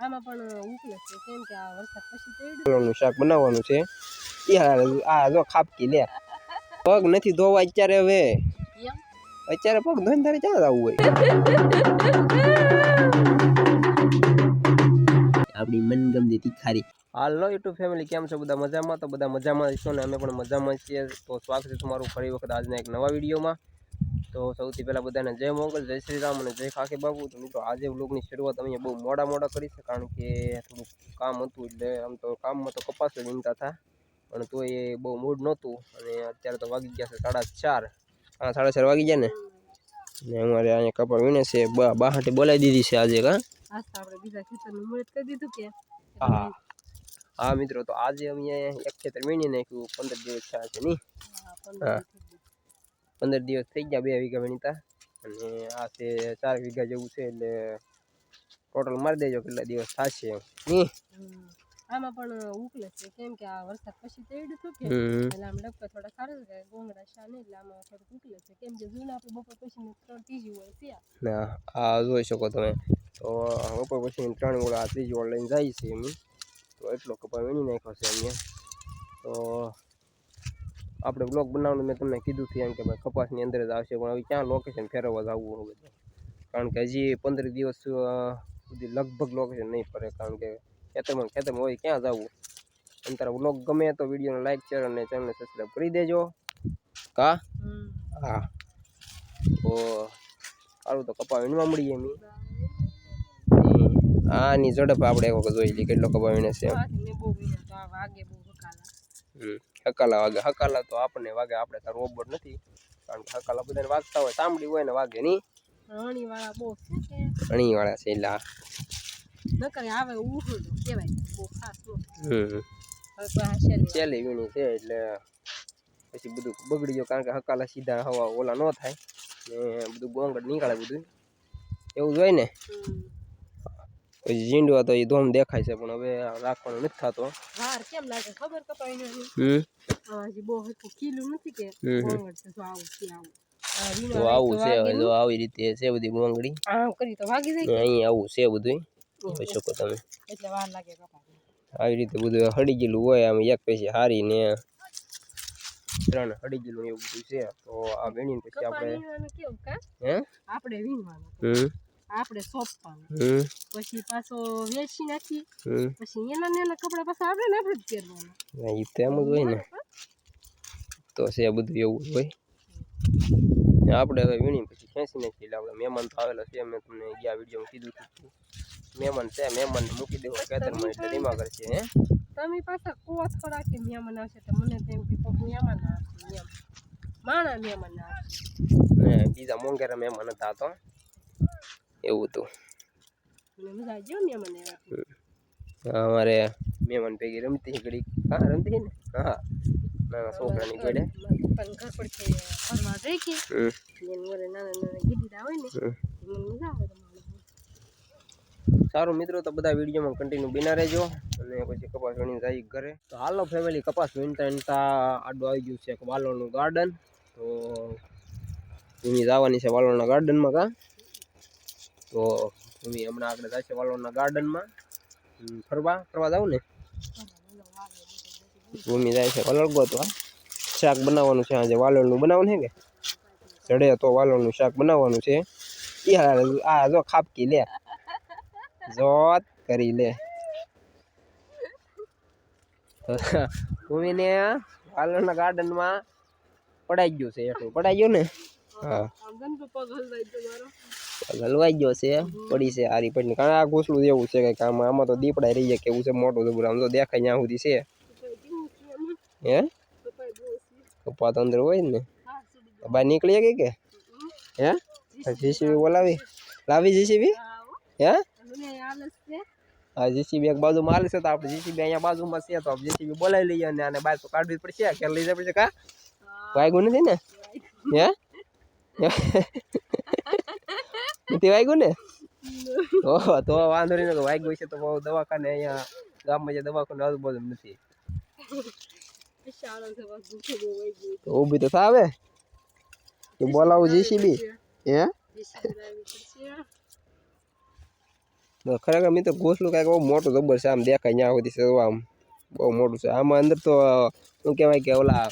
આમાં પણ ઉકલે છે કેમ કે આ વરસાદ પછી તેડું શાક બનાવવાનું છે. આ જો ખાપકી લે પગ નથી ધોવા અત્યારે. હવે અત્યારે પગ ધોઈને તારે ક્યાં જવું હોય? આપણી મનગમતી તીખારી. હાલો યુટ્યુબ ફેમિલી, કેમ છો બધા? મજામાં? તો બધા મજામાં છો ને અમે પણ મજામાં છીએ. તો સ્વાગત છે તમારું ફરી વખત આજના એક નવા વિડીયોમાં. તો સૌથી પહેલા બધાને જય મોગલ, જય શ્રી રામ અને જય ખાકી બાપુ. તો મિત્રો આજે વ્લોગની શરૂઆત અમે બહુ મોડા કરી છે, કારણ કે થોડુંક કામ હતું. એટલે આમ તો કામમાં તો કપાસ જ વીણતા હતા, પણ તો એ બહુ મૂડ નહોતું. અને અત્યારે તો વાગી ગયા છે 4:30. 4:30 વાગી ગયા ને અમારે અહીંયા કપા વીણે છે. બાહાટી બોલાવી દીધી છે આજે. આપણે બીજા ખેતરનું મુહૂર્ત કરી દીધું કે હા મિત્રો, તો આજે અમે એક ખેતર વીણી નાખ્યું. 15 દિવસ થયા છે નહીં? હા, 15 દિવસ થઈ ગયા. 2 વીઘા વીણતા અને આ છે 4 વીઘા જેવું છે. એટલે ટોટલ મારી દેજો કેટલા દિવસ થશે નહીં. આમાં પણ ઉકલે છે કેમ કે આ વરસાદ પછી તેડું હતું કે એટલે આમ ડબકા થોડા સારા છે. ગોંગડા શા ને એટલે આમાં થોડું ઉકલે છે કેમ કે જૂના આપણે બપોર પછી 3 ત્રીજી હોય છે. ના આ જોઈ શકો તમે. તો બપોર પછી 3 ઓળા ત્રીજી ઓળ લઈને જાય છે એમ. તો એટલો કપા વીણી નાખ્યો છે અહીંયા. તો આપણે બ્લોગ બનાવવાનું મેં તમને કીધું હતું એમ કે ભાઈ કપાસની અંદર જ આવશે, પણ હવે ક્યાં લોકેશન ફેરવવા જવું હવે? કારણ કે હજી 15 દિવસ સુધી લગભગ લોકેશન નહીં પડે, કારણ કે ખેતરમાં હોય ક્યાં જવું. અને તારા બ્લોગ ગમે તો વિડીયોને લાઈક, શેર અને ચેનલને સબસ્ક્રાઈબ કરી દેજો. હા. તો સારું, તો કપા વીણવા મળીએ એમ. આની ઝડપ આપણે એક વખત જોઈ લઈએ કેટલો કપા વીણે છે. હકાલા વાગે. હકાલા તો આપણને વાગે, આપણે તાર રોબોટ નથી. કારણ કે હકાલા બધાને વાગતા હોય, સાંભળી હોય ને વાગે નહીં. રણી વાળા બહુ છે કે રણી વાળા છે એટલે નકર આવે ઉહું કહેવાય બહુ ખાસ. છેલ્લી વીણી છે એટલે પછી બધું બગડી ગયો, કારણ કે હકાલા સીધા હવા ઓલા ન થાય ને બધું ગોંગડ નીકળે બધું એવું જોઈએ ને. પછી ઝીંડવા તો એ ધોમ દેખાય છે, પણ હવે રાખવાનો નથી થતો. કેમ લાગે ખબર કપાઈને બહુ કીલું નથી કે ગોંગડ છે. તો આવું છે, તો આવું છે. હવે જો આવી રીતે છે બધી ગોંગડી. આમ કરી તો વાગી જાય. અહીં આવું છે બધું, જોઈ શકો તમે. એટલે વાર લાગે કપા. આવી રીતે બધું હળી ગયેલું હોય. આમ એક પછી હારી ને 3 હળી ગયેલું એવું બધું છે. તો આ વીણીને પછી આપણે આપણે વીણવાનું, આપણે સોંપવાનું, પછી પાછો વેચી નાખી, પછી એના કપડા પાછા આપણે જ પહેરવાના. એ તો એમ જ હોય ને. તો છે બધું એવું હોય. આપણે હવે વીણી પછી ખેંચી નાખીએ. એટલે આપણે મહેમાન તો આવેલા છે, મેં તમને ગયા વિડીયોમાં કીધું હતું. મહેમાન છે, મહેમાનને મૂકી દેવો ખેતરમાં એટલે ધીમા કરશે. તમે પાછા કોવા થોડા કે મહેમાન આવશે, તો મને તેમ કે મહેમાન આવશે એમ. માણા મહેમાન આવશે, બીજા મોંઘેરા મહેમાન હતા તો એવું હતું. મજા આવી ગયો મહેમાન અમારે મહેમાન ભેગી રમતી ઘડી. હા રમતી ને. હા, નાના છોકરાની જોડે ઘર પર છે ફરવા જઈ કે નાના ગીડીડા હોય ને મજા આવે. સારું મિત્રો, તો બધા વિડીયોમાં કન્ટિન્યુ બિના રહેજો અને પછી કપાસ વીણીને જાય ઘરે. તો હાલો ફેમિલી, કપાસ વીણતા આડું આવી ગયું છે વાલોળનું ગાર્ડન. તો ભૂમિ જવાની છે વાલોળના ગાર્ડનમાં. કા તો ભૂમિ હમણાં આગળ જાય છે વાલોળના ગાર્ડનમાં ફરવા જાવ ને. ભૂમિ જાય છે વાલોળ ગોતવા. શાક બનાવવાનું છે આજે, વાલોળનું બનાવવાનું છે કે જડે તો વાલોળનું શાક બનાવવાનું છે. આ જો ખાપકી લે જોત કરી લે. ભૂમિને વાલોળના ગાર્ડનમાં પડાઈ ગયું છે. એટલું પડાઈ ગયું ને. હા, હલવાઈ ગયો છે. પડી છે આરી પડી. કારણ આ ઘોસલું એવું છે કે આમાં તો દીપડા રહી જાય કેવું છે. મોટું જબરું આમ તો દેખાય ત્યાં સુધી છે. હે કપા તો અંદર હોય ને. બહાર નીકળી ગઈ કે હે? જીસીબી બોલાવી લાવી જીસીબી હે? હા, જીસીબી એક બાજુમાં હાલે છે, તો આપણે જીસીબી અહીંયા બાજુમાં છે, તો આપણે જીસીબી બોલાવી લઈએ અને આને બહાર તો કાઢવી પડશે. ઘેર લઈ જવી પડશે. કા વાગ્યું નથી ને? હે નથી વાગ્યું ને? તો વાંધો નહીં. વાગ્યું છે તો દવાખાને અહીંયા ગામમાં જે દવાખાને આજુબાજુ નથી. ઊભી તો થાવે બોલાવું જીસીબી હે? ખરેખર મિત્રો ઘોસલું કાંઈક બહુ મોટું જબર છે. આમ દેખાય ત્યાં સુધી છે આમ બહુ મોટું છે. આમાં અંદર તો શું કહેવાય કે ઓલા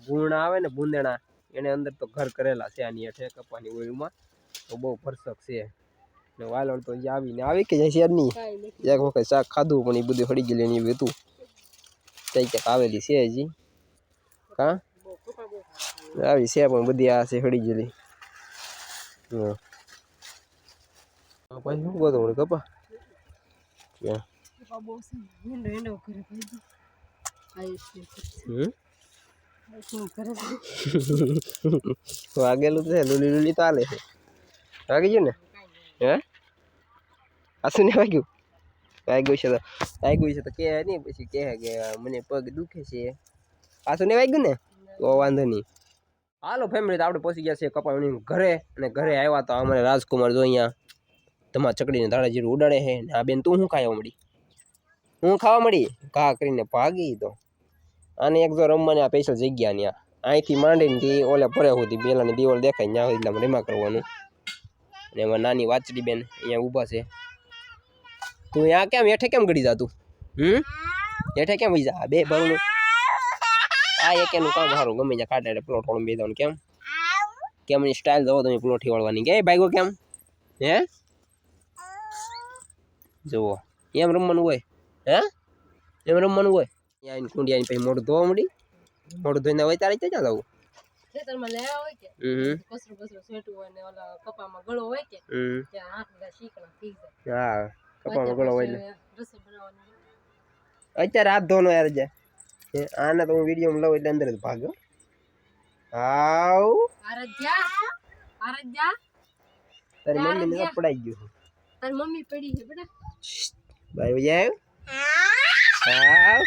ગુણ આવે ને બુંદેણા એને અંદર તો ઘર કરેલા છે આની હેઠે કપાની ઓઈલમાં. તો બહુ ભરસક છે. ને વાલોળ તો આવી કે જાય છે નહીં. એક વખત શાક ખાધું પણ એ બધું હળી ગયેલું એવું હતું. ક્યાંક આવેલી છે હજી. હા આવી છે પણ બધી આ છે હળી ગયેલી. પછી શું બધું કપા વાગેલું છે. લૂલી લૂલી તો હાલે છે. વાગી ગયું ને હે આસુ ને વાગ્યું વાગ્યું છે તો કે નહીં પછી કહે કે મને પગ દુખે છે. પાછું ને વાગ્યું ને તો વાંધો નહીં. હાલો ફેમિલી તો આપણે પહોંચી ગયા છે કપાવીની ઘરે. અને ઘરે આવ્યા તો અમારે રાજકુમાર જો અહીંયા તમારા ચકડીને ધાણા જીરું ઉડાડે છે. ને આ બેન તું શું ખાવા મળી? હું ખાવા મળી ઘા કરીને ભાગી તો. આને એક જો રમવાની આ સ્પેશિયલ જગ્યા ત્યાં અહીંથી માંડીને ઓલે પરે સુધી પેલાની દિવાલ દેખાય ત્યાં સુધી એટલે રેમા કરવાનું. અને એમાં નાની વાચડી બેન અહીંયા ઊભા છે. તું અહીંયા કેમ હેઠે કેમ ગળી જા તું? હેઠે કેમ વહી જા? બે ભરનું આ એક એનું કામ સારું ગમે ત્યાં કાઢે એટલે પ્લોટ વાળું બે દઉં કેમ એની સ્ટાઇલ જવો તમે પ્લોટી વાળવાની કે ભાઈગો કેમ હે જુઓ એમ રમવાનું હોય હે એમ રમવાનું હોય. ત્યાં કુંડિયાની પછી મોઢું ધોવા મળી મોઢું ધોઈને હોય ત્યારે ક્યાં જવું? ખેતરમાં લેવા હોય કે કસરું કસરું સેટું હોય ને ઓલા કપામાં ગળો હોય કે ત્યાં હાથ શીકણા થઈ જાય. હા કપામાં ગળો હોય એટલે રસોઈ બનાવવાની અત્યારે હાથ ધોનો યાર જાય. આને તો હું વિડીયોમાં લઉં એટલે અંદર જ ભાગ્યો. હાઉ આરાધ્યા તારી મમ્મીને તો પડાઈ ગયું. તારી મમ્મી પડી છે બેટા બાય જાય. હાઉ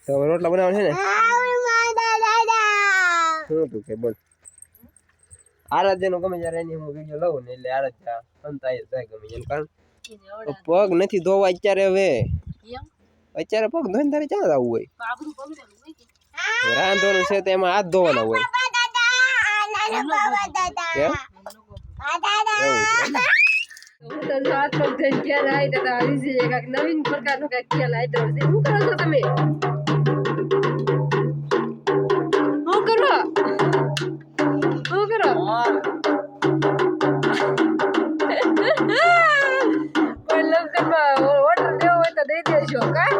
તો રોટલા બનાવવા છે ને શું તું કે બોલ. આરાધ્યાનો ગમે જ્યારે એની હું વિડીયો લઉં ને એટલે આરાધ્યા સંતાય જાય ગમે એમ. કારણ પગ નથી ધોવા અત્યારે. હવે અત્યારે પગ ધોઈને તારે ક્યાં જવું હોય? રાંધવાનું છે તો એમાં હાથ ધોવાના હોય. નવીન પ્રકારનો કઈક ખ્યાલ આવ્યો છે. શું કરો છો તમે? શું કરો? શું કરો? કોઈ લગ્નમાં ઓર્ડર દેવો હોય તો દઈ દેજો કા.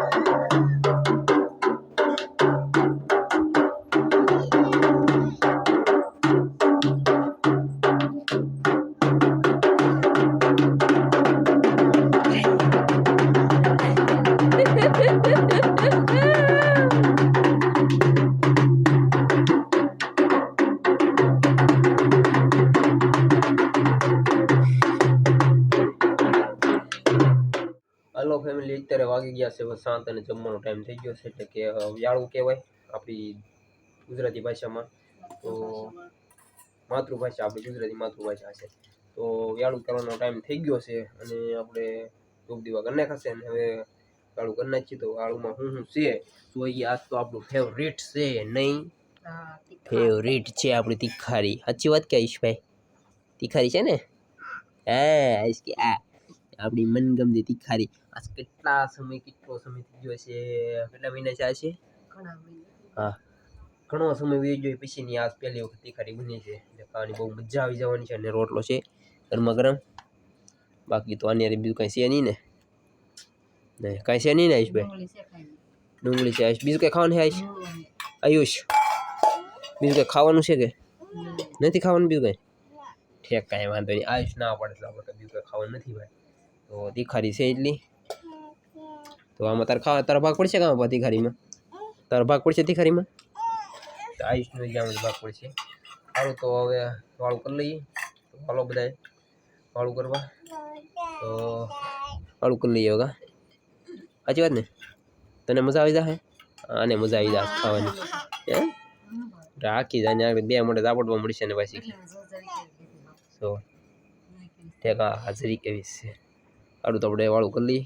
હલો ફેમિલી અત્યારે વાગી ગયા છે 7 અને જમવાનો ટાઈમ થઈ ગયો છે. એટલે કે વ્યાળું કહેવાય આપણી ગુજરાતી ભાષામાં. તો માતૃભાષા આપણી ગુજરાતી માતૃભાષા છે. તો વ્યાળું કરવાનો ટાઈમ થઈ ગયો છે અને આપણે ધૂપ દીવા કરી નાખાશે. અને હવે વ્યાળું કરી નાખીએ તો વ્યાળુમાં શું છે જોઈએ. આજ તો આપણું ફેવરિટ છે નહીં? ફેવરિટ છે આપણી તીખારી. સાચી વાત કે આયુષભાઈ? તીખારી છે ને? હા આયુષ કે આ આપણી મનગમતી તીખારી. આ કેટલો સમય થઈ ગયો છે? કેટલા મહિના છે? હા ઘણો સમય વી ગયો પછીની આ પહેલી વખત તીખારી બની છે. એટલે ખાવાની બહુ મજા આવી જવાની છે. અને રોટલો છે ગરમા ગરમ. બાકી તો આની બીજું કાંઈ છે નહીં ને? નહીં કાંઈ છે નહીં ને આયુષભાઈ? ડુંગળી છે આયુષ. બીજું કંઈ ખાવાનું છે આયુષ? બીજું કંઈ ખાવાનું છે કે નથી ખાવાનું? બીજું કંઈ ઠેક કાંઈ વાંધો નહીં. આયુષ ના પડે એટલે આપણે બીજું કંઈ ખાવાનું નથી ભાઈ. તો તીખારી છે એટલી. તો આમાં તારા ભાગ પડશે કે આમાં તીખારીમાં? તારો ભાગ પડશે તીખારીમાં? તો આયુષનો જ્યાં ભાગ પડશે. સારું તો હવે વાળું કરી લઈએ. તો હાલો બધાએ વાળું કરવા. તો વાળું કરી લઈએ હવે. સાચી વાત ને? તને મજા આવી જશે? આને મજા આવી જશે ખાવાની. હે રાખી જાય બે મોઢે ઝાપડવા મળશે ને પાછી. તો ઠેકા હાજરી કેવી છે? સારું તો આપણે વાળું કરી લઈએ.